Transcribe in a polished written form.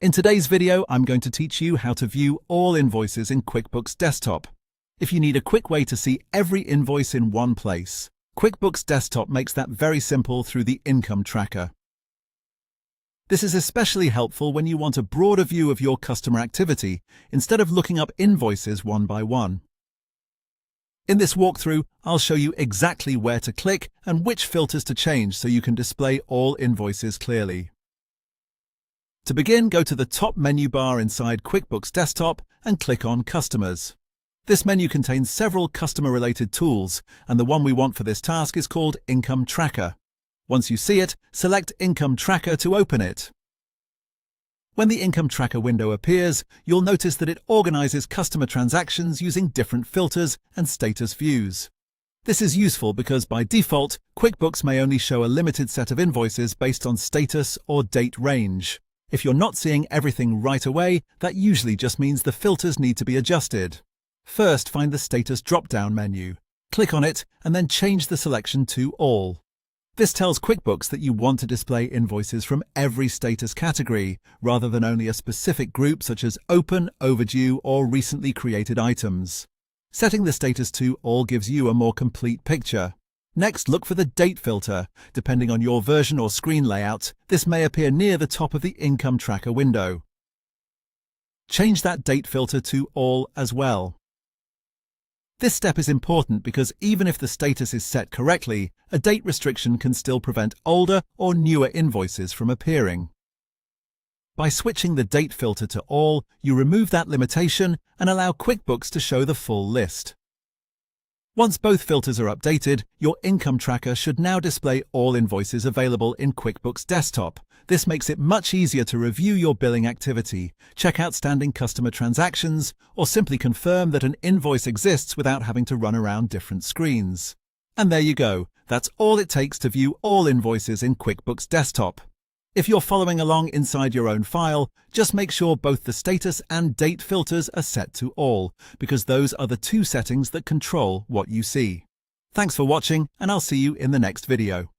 In today's video, I'm going to teach you how to view all invoices in QuickBooks Desktop. If you need a quick way to see every invoice in one place, QuickBooks Desktop makes that very simple through the Income Tracker. This is especially helpful when you want a broader view of your customer activity instead of looking up invoices one by one. In this walkthrough, I'll show you exactly where to click and which filters to change so you can display all invoices clearly. To begin, go to the top menu bar inside QuickBooks Desktop and click on Customers. This menu contains several customer-related tools, and the one we want for this task is called Income Tracker. Once you see it, select Income Tracker to open it. When the Income Tracker window appears, you'll notice that it organizes customer transactions using different filters and status views. This is useful because by default, QuickBooks may only show a limited set of invoices based on status or date range. If you're not seeing everything right away, that usually just means the filters need to be adjusted. First, find the Status drop-down menu. Click on it and then change the selection to All. This tells QuickBooks that you want to display invoices from every status category, rather than only a specific group such as open, overdue, or recently created items. Setting the status to All gives you a more complete picture. Next, look for the Date filter. Depending on your version or screen layout, this may appear near the top of the Income Tracker window. Change that Date filter to All as well. This step is important because even if the status is set correctly, a date restriction can still prevent older or newer invoices from appearing. By switching the Date filter to All, you remove that limitation and allow QuickBooks to show the full list. Once both filters are updated, your Income Tracker should now display all invoices available in QuickBooks Desktop. This makes it much easier to review your billing activity, check outstanding customer transactions, or simply confirm that an invoice exists without having to run around different screens. And there you go. That's all it takes to view all invoices in QuickBooks Desktop. If you're following along inside your own file, just make sure both the status and date filters are set to All, because those are the two settings that control what you see. Thanks for watching, and I'll see you in the next video.